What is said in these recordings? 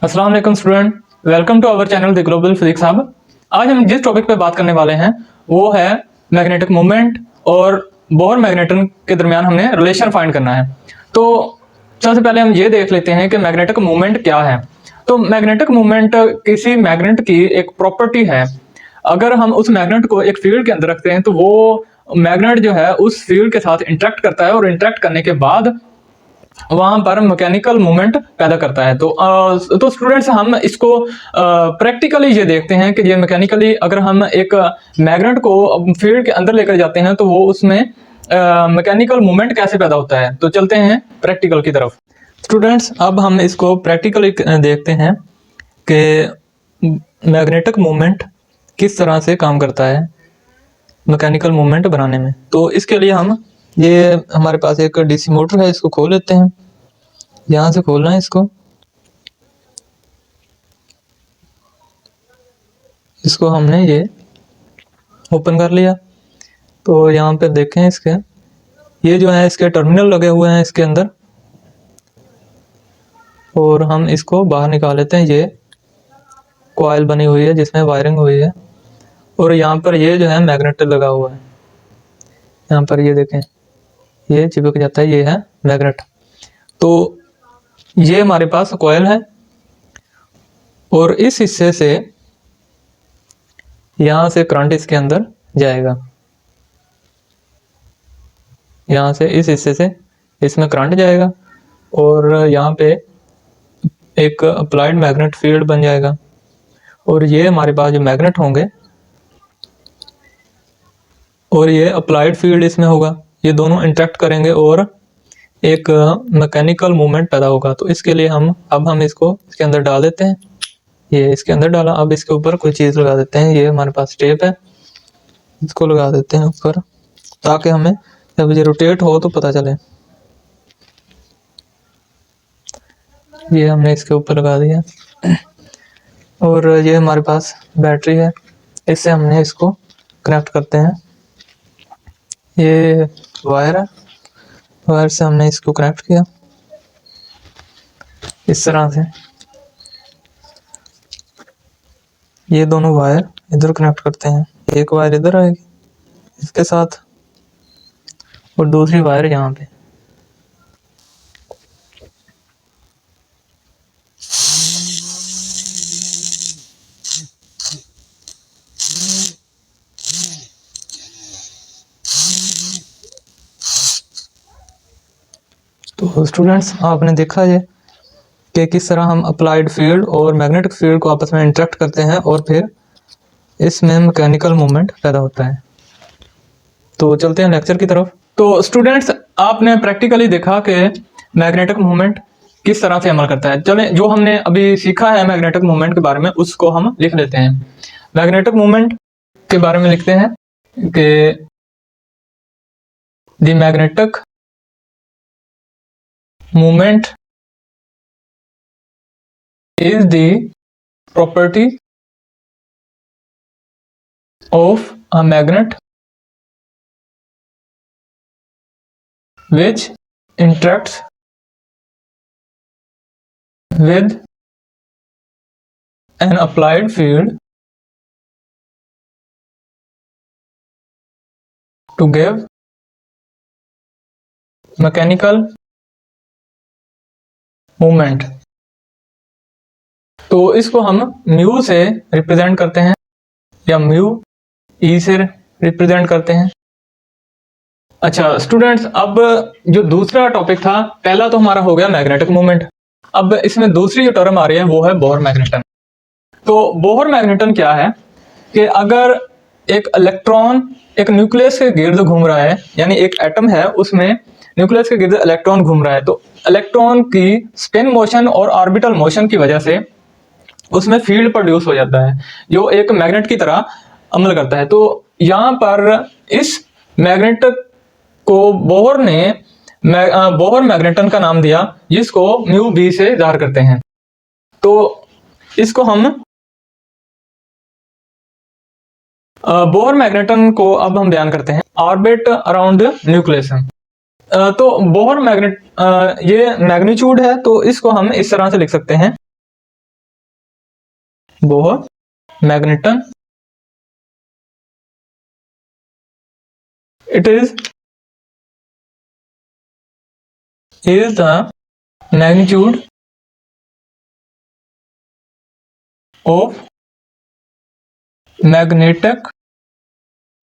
अस्सलाम वालेकुम student, welcome to our channel the global physics hub. आज हम जिस टॉपिक पे बात करने वाले हैं वो है मैग्नेटिक मोमेंट और बोहर मैग्नेटन के दरमियान हमने रिलेशन फाइंड करना है। तो सबसे पहले हम ये देख लेते हैं कि मैग्नेटिक मोमेंट क्या है। तो मैग्नेटिक मोमेंट किसी मैग्नेट की एक प्रॉपर्टी है। अगर हम उस मैग्नेट को एक फील्ड के अंदर रखते हैं तो वो मैग्नेट जो है उस फील्ड के साथ इंटरेक्ट करता है और इंटरेक्ट करने के बाद वहां पर मैकेनिकल मूवमेंट पैदा करता है। तो स्टूडेंट्स हम इसको प्रैक्टिकली ये देखते हैं कि ये मैकेनिकली अगर हम एक मैग्नेट को फील्ड के अंदर लेकर जाते हैं तो वो उसमें मैकेनिकल मूवमेंट कैसे पैदा होता है। तो चलते हैं प्रैक्टिकल की तरफ। स्टूडेंट्स अब हम इसको प्रैक्टिकली देखते हैं कि मैग्नेटिक मूवमेंट किस तरह से काम करता है मैकेनिकल मूवमेंट बनाने में। तो इसके लिए हम ये हमारे पास एक डीसी मोटर है, इसको खोल लेते हैं। यहाँ से खोलना है इसको हमने ये ओपन कर लिया। तो यहाँ पे देखें इसके ये जो है इसके टर्मिनल लगे हुए हैं इसके अंदर, और हम इसको बाहर निकाल लेते हैं। ये कॉइल बनी हुई है जिसमें वायरिंग हुई है, और यहाँ पर ये जो है मैग्नेट लगा हुआ है। यहाँ पर ये देखें ये चिपक जाता है, ये है मैग्नेट। तो ये हमारे पास कॉइल है और इस हिस्से से यहाँ से करंट इसके अंदर जाएगा। यहाँ से इस हिस्से से इसमें करंट जाएगा और यहाँ पे एक अप्लाइड मैग्नेट फील्ड बन जाएगा। और ये हमारे पास जो मैग्नेट होंगे और ये अप्लाइड फील्ड इसमें होगा, ये दोनों इंटरेक्ट करेंगे और एक मैकेनिकल मूवमेंट पैदा होगा। तो इसके लिए हम इसको इसके अंदर डाल देते हैं। ये इसके अंदर डाला, अब इसके ऊपर कोई चीज़ लगा देते हैं। ये हमारे पास टेप है, इसको लगा देते हैं ऊपर ताकि हमें जब ये रोटेट हो तो पता चले। ये हमने इसके ऊपर लगा दिया और ये हमारे पास बैटरी है, इससे हमने इसको कनेक्ट करते हैं। ये वायर है, वायर से हमने इसको कनेक्ट किया इस तरह से। ये दोनों वायर इधर कनेक्ट करते हैं, एक वायर इधर आएगी इसके साथ और दूसरी वायर यहाँ पे। तो स्टूडेंट्स आपने देखा ये कि किस तरह हम अप्लाइड फील्ड और मैग्नेटिक फील्ड को आपस में इंटरेक्ट करते हैं और फिर इसमें मैकेनिकल मूवमेंट पैदा होता है। तो चलते हैं लेक्चर की तरफ। तो स्टूडेंट्स आपने प्रैक्टिकली देखा कि मैग्नेटिक मूवमेंट किस तरह से अमल करता है। चलें जो हमने अभी सीखा है मैग्नेटिक मूवमेंट के बारे में उसको हम लिख लेते हैं। मैग्नेटिक मूवमेंट के बारे में लिखते हैं कि the magnetic movement is the property of a magnet which interacts with an applied field to give mechanical movement। तो इसको हम म्यू से रिप्रेजेंट करते हैं या म्यू ई से रिप्रेजेंट करते हैं। अच्छा स्टूडेंट्स अब जो दूसरा टॉपिक था, पहला तो हमारा हो गया मैग्नेटिक मूवमेंट। अब इसमें दूसरी जो टर्म आ रही है वो है बोहर मैग्नेटन। तो बोहर मैग्नेटन क्या है कि अगर एक इलेक्ट्रॉन एक न्यूक्लियस के गिर्द घूम रहा है, यानी एक एटम है उसमें न्यूक्लियस के गिर्द इलेक्ट्रॉन घूम रहा है, तो इलेक्ट्रॉन की स्पिन मोशन और ऑर्बिटल मोशन की वजह से उसमें फील्ड प्रोड्यूस हो जाता है जो एक मैग्नेट की तरह अमल करता है। तो यहाँ पर इस मैग्नेट को बोहर ने बोहर मैग्नेटन का नाम दिया, जिसको म्यू बी से जाहिर करते हैं। तो इसको हम बोहर मैग्नेटन को अब हम बयान करते हैं ऑर्बिट अराउंड न्यूक्लियस। तो बोहर मैग्नेट ये मैग्नीट्यूड है, तो इसको हम इस तरह से लिख सकते हैं Bohr magneton, it is the magnitude of magnetic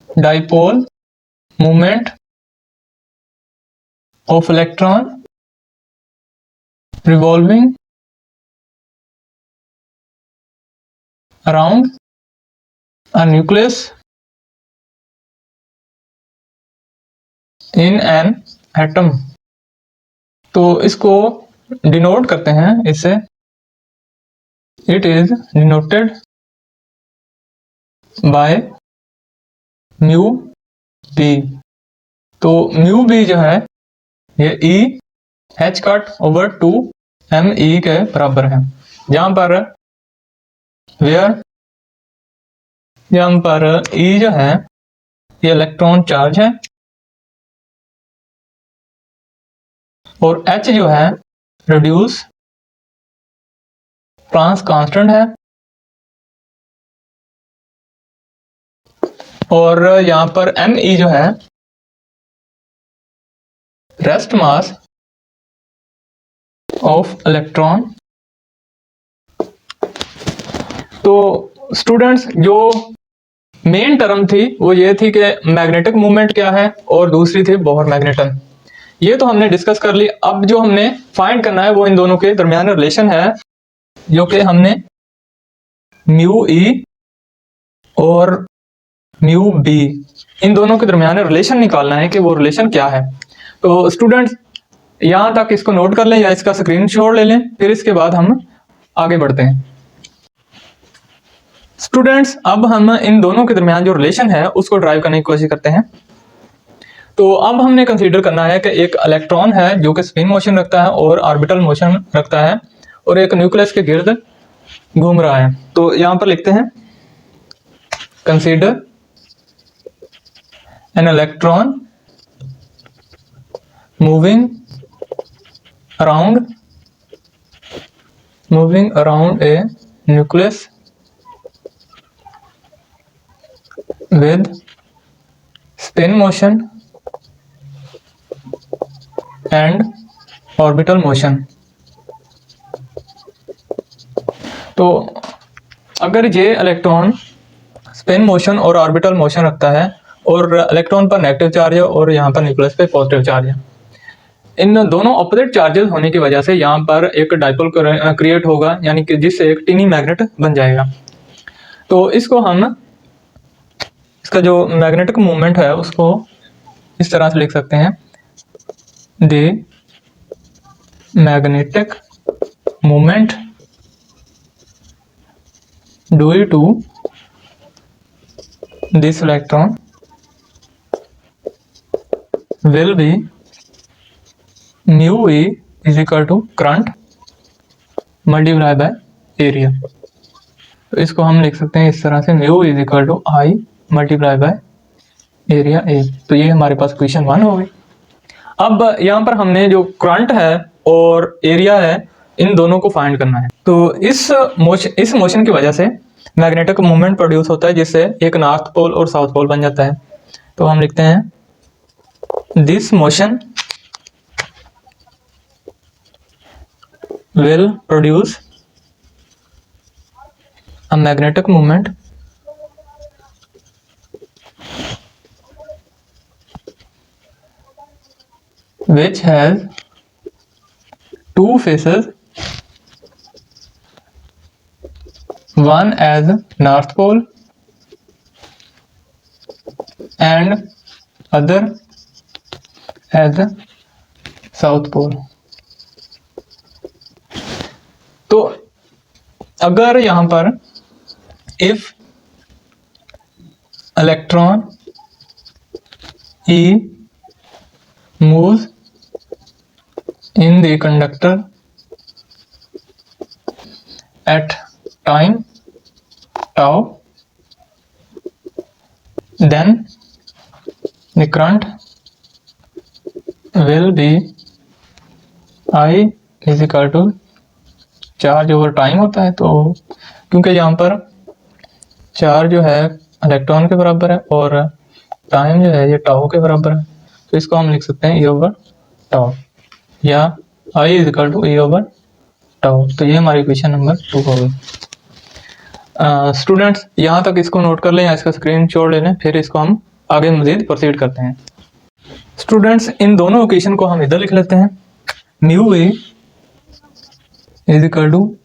dipole moment of electron revolving around a nucleus in an atom। तो इसको डिनोट करते हैं इससे, it is denoted by mu B. तो म्यू बी जो है ये e h cut over 2 m e के बराबर है, जहां पर ई जो है ये इलेक्ट्रॉन चार्ज है और एच जो है रिड्यूस प्लांक्स कांस्टेंट है, और यहां पर एम ई जो है रेस्ट मास ऑफ इलेक्ट्रॉन। तो स्टूडेंट्स जो मेन टर्म थी वो ये थी कि मैग्नेटिक मूवमेंट क्या है और दूसरी थी बोहर मैग्नेटन। ये तो हमने डिस्कस कर ली। अब जो हमने फाइंड करना है वो इन दोनों के दरमियान रिलेशन है, जो कि हमने म्यू ई और म्यू बी इन दोनों के दरमियान रिलेशन निकालना है कि वो रिलेशन क्या है। तो स्टूडेंट्स यहां तक इसको नोट कर लें या इसका स्क्रीनशॉट ले लें, फिर इसके बाद हम आगे बढ़ते हैं। स्टूडेंट्स अब हम इन दोनों के दरमियान जो रिलेशन है उसको ड्राइव करने की कोशिश करते हैं। तो अब हमने कंसीडर करना है कि एक इलेक्ट्रॉन है जो कि स्पिन मोशन रखता है और ऑर्बिटल मोशन रखता है और एक न्यूक्लियस के गिर्द घूम रहा है। तो यहां पर लिखते हैं consider an electron moving around a nucleus with spin motion and orbital motion। तो अगर ये इलेक्ट्रॉन स्पिन मोशन और ऑर्बिटल मोशन रखता है और इलेक्ट्रॉन पर नेगेटिव चार्ज है और यहाँ पर न्यूक्लियस पे पॉजिटिव चार्ज है, इन दोनों ऑपोजिट चार्जेस होने की वजह से यहाँ पर एक डाइपोल क्रिएट होगा, यानी कि जिससे एक टिनी मैग्नेट बन जाएगा। तो इसको हम इसका जो मैग्नेटिक मूवमेंट है उसको इस तरह से लिख सकते हैं, the magnetic movement due to this electron will be mu e is equal to current multiply by area. तो इसको हम लिख सकते हैं इस तरह से, mu is equal to I multiply by area A. तो ये हमारे पास क्वेश्चन 1 हो गई। अब यहाँ पर हमने जो करंट है और एरिया है इन दोनों को फाइंड करना है। तो इस मोशन की वजह से मैग्नेटिक मूवमेंट प्रोड्यूस होता है, जिससे एक नॉर्थ पोल और साउथ पोल बन जाता है। तो हम लिखते हैं this motion will produce a magnetic movement which has two faces, one as north pole and other as south pole। तो अगर यहां पर if electron E moves in the conductor at time tau, then the current will be I is equal to charge over time होता है, तो क्योंकि यहाँ पर चार्ज जो है इलेक्ट्रॉन के बराबर है और टाइम जो है ये टाउ के बराबर है, तो इसको हम लिख सकते हैं E ओवर टाउ या I is equal to E over tau. तो ये हमारी क्वेश्चन नंबर 2 होगी। स्टूडेंट्स यहाँ तक इसको नोट कर लें या इसका स्क्रीनशॉट ले लें, फिर इसको हम आगे मजीद प्रोसीड करते हैं। स्टूडेंट्स इन दोनों इक्वेशन को हम इधर लिख लेते हैं। Mu A is equal to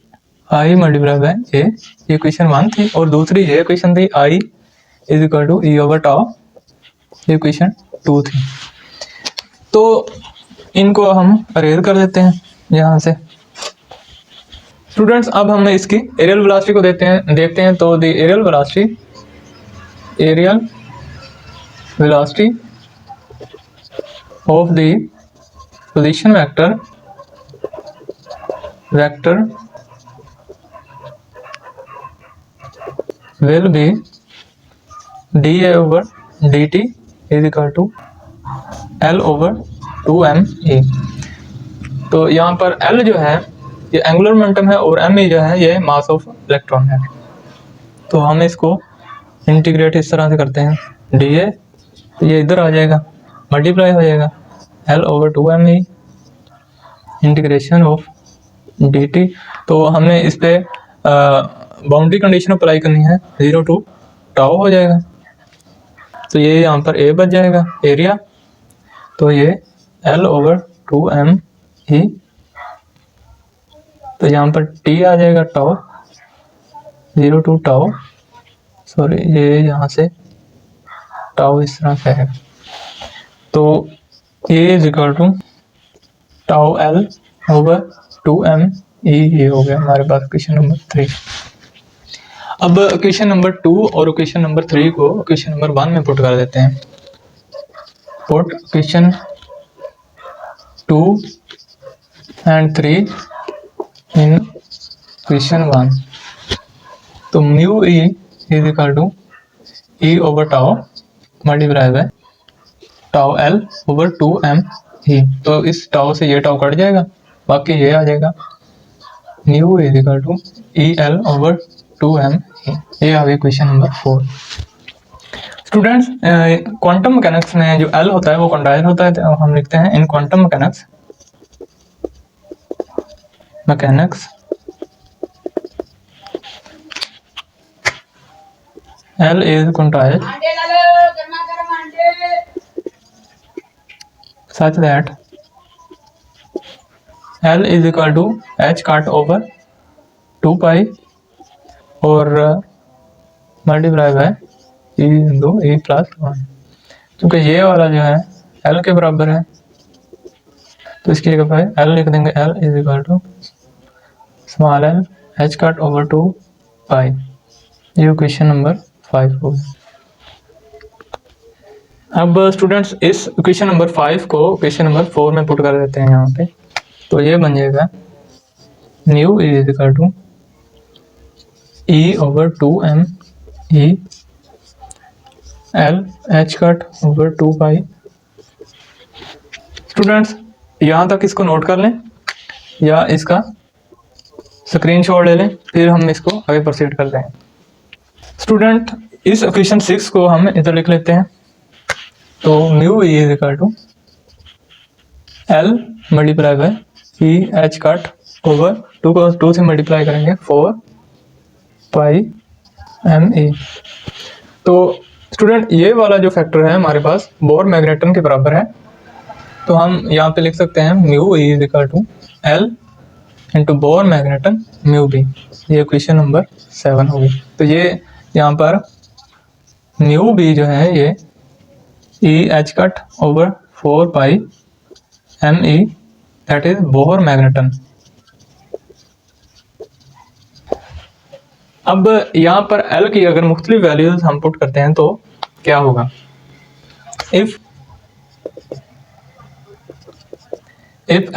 I multiply by A, ये इक्वेशन 1 थी, और दूसरी ये इक्वेशन थी I is equal to E over tau, ये इक्वेशन 2 थी। तो इनको हम अरेज कर देते हैं यहाँ से। स्टूडेंट्स अब हम इसकी एरियल वेलोसिटी को देखते हैं। तो the areal velocity of the position vector will be dA over dt is equal to L over 2m e। तो यहाँ पर L जो है ये एंगुलर मोमेंटम है और m जो है ये मास ऑफ इलेक्ट्रॉन है। तो हम इसको इंटीग्रेट इस तरह से करते हैं, dA तो ये इधर आ जाएगा, मल्टीप्लाई हो जाएगा L over 2m e integration of dt। तो हमने इस पे बाउंड्री कंडीशन अप्लाई करनी है, 0 टू टाउ हो जाएगा। तो ये यहाँ पर A बच जाएगा एरिया, तो ये L ओवर 2m e, तो यहाँ पर T आ जाएगा टाउ, 0 टू टाउ, सॉरी ये यहाँ से टाउ इस तरह से है। तो ये is equal to tau L over 2m e, ये हो गया हमारे पास क्वेश्चन नंबर 3। अब क्वेश्चन नंबर 2 और क्वेश्चन नंबर 3 को क्वेश्चन नंबर 1 में पुट कर देते हैं। Put question 2 and 3 in question 1। तो mu e is equal to E over tau multiply by tau L over 2m e. तो इस टाउ से ये टाउ कट जाएगा, बाकी ये आ जाएगा mu is equal to e L over 2m e. ये आ गई question number 4। Students quantum mechanics में जो L होता है वो क्वांटाइल होता है, तो हम लिखते हैं इन quantum mechanics L is quantile such that L is equal to h cut over 2 पाई और multiply by e into e plus 1। क्योंकि ये वाला जो है L के बराबर है, तो इसकी जगह पर L लिख देंगे, L is equal to small l h cut over 2 pi. ये क्वेश्चन नंबर 5 हो गया। अब स्टूडेंट्स इस क्वेश्चन नंबर 5 को क्वेश्चन नंबर 4 में पुट कर देते हैं यहाँ पे। तो ये बन जाएगा mu is equal to e ओवर 2m e l h cut over 2 pi. Students यहाँ तक इसको नोट कर लें या इसका स्क्रीनशॉट ले लें, फिर हम इसको आगे प्रोसीड करते हैं। स्टूडेंट इस इक्वेशन 6 को हम इधर लिख लेते हैं। तो mu e is equal to L multiply by e h cut over 2 को 2 से मल्टीप्लाई करेंगे 4 पाई एम ई। तो स्टूडेंट ये वाला जो फैक्टर है हमारे पास बोर मैग्नेटन के बराबर है, तो हम यहाँ पे लिख सकते हैं mu e is equal to L into Bohr magneton mu B. ये क्वेश्चन नंबर 7 होगी। तो ये यहाँ पर म्यू बी जो है ये e h cut over 4 pi m e, that is Bohr magneton. अब यहाँ पर L की अगर मुख्तलिफ वैल्यूज हम पुट करते हैं तो क्या होगा। If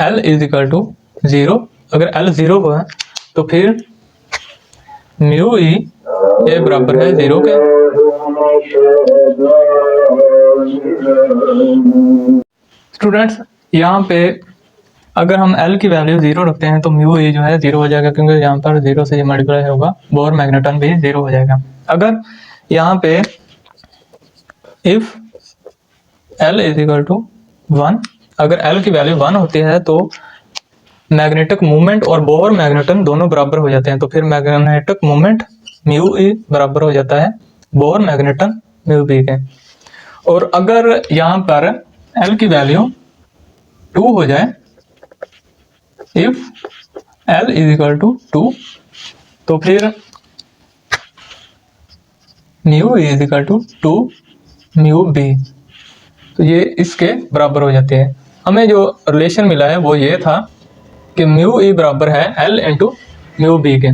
L is equal to 0, अगर L 0 हुआ तो फिर म्यू ई ये बराबर है 0 के। स्टूडेंट्स यहाँ पे अगर हम L की वैल्यू 0 रखते हैं तो म्यू ई जो है 0 हो जाएगा, क्योंकि यहाँ पर 0 से ये मल्टीप्लाई होगा, बोर मैग्नेटन भी 0 हो जाएगा। अगर यहाँ पे if L is equal to 1, अगर L की वैल्यू 1 होती है तो मैग्नेटिक मोमेंट और बोर मैग्नेटन दोनों बराबर हो जाते हैं। तो फिर मैग्नेटिक मोमेंट म्यू ई बराबर हो जाता है बोर मैग्नेटन म्यू बी के। और अगर यहाँ पर L की वैल्यू 2 हो जाए, if L is equal to 2, तो फिर mu is equal to 2 mu B, तो ये इसके बराबर हो जाते हैं। हमें जो रिलेशन मिला है वो ये था कि म्यू ई बराबर है L इंटू म्यू बी के।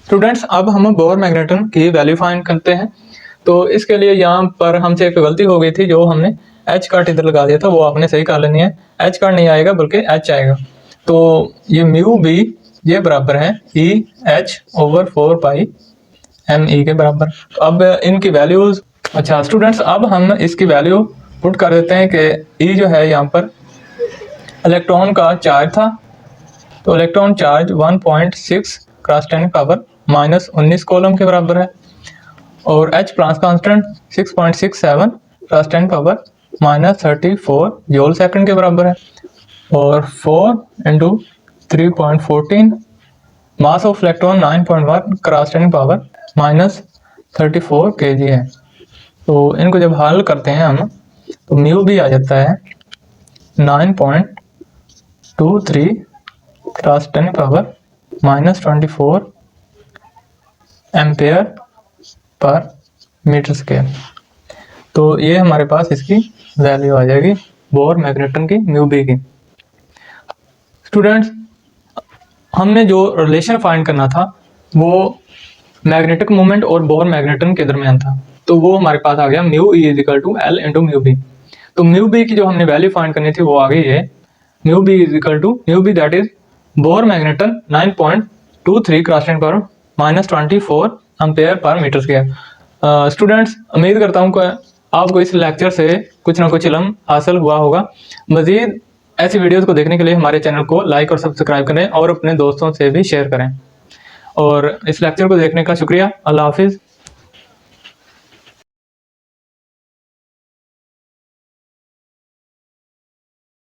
स्टूडेंट्स, अब हम बोर मैग्नेटन की वैल्यू फाइंड करते हैं। तो इसके लिए यहाँ पर हमसे एक गलती हो गई थी, जो हमने एच कार्ट इधर लगा दिया था, वो आपने सही कर लेनी है। एच कार्ट नहीं आएगा बल्कि एच आएगा। तो ये म्यू बी ये बराबर है E H over 4 pi m e के बराबर। तो अब इनकी वैल्यूज, अच्छा स्टूडेंट्स, अब हम इसकी वैल्यू पुट कर देते हैं कि ई जो है यहाँ पर इलेक्ट्रॉन का चार्ज था, तो electron charge 1.6 cross 10 power -19 coulomb के बराबर है, और H Planck's constant 6.67 cross 10 power -34 joule second के बराबर है, और 4 into 3.14 mass of electron 9.1 cross 10 power -34 kg है। तो इनको जब हल करते हैं हम, तो म्यू भी आ जाता है 9.23 cross 10 power -24 ampere per metre square. तो ये हमारे पास इसकी वैल्यू आ जाएगी बोर मैग्नेटन की म्यू बी की। स्टूडेंट्स, हमने जो रिलेशन फाइंड करना था वो मैग्नेटिक मोमेंट और बोर मैग्नेटन के दरमियान था, तो वो हमारे पास आ गया mu e is equal to L into mu B. तो म्यू बी की जो हमने वैल्यू फाइंड करनी थी वो आ गई है mu B is equal to mu B that is Bohr magneton 9.23 cross 10 power -24 ampere per metre square. Students, उम्मीद करता हूँ कि आपको इस लेक्चर से कुछ ना कुछ इल्म हासिल हुआ होगा। मज़ीद ऐसी वीडियोस को देखने के लिए हमारे चैनल को लाइक और सब्सक्राइब करें और अपने दोस्तों से भी शेयर करें। और इस लेक्चर को देखने का शुक्रिया। अल्लाह हाफिज़।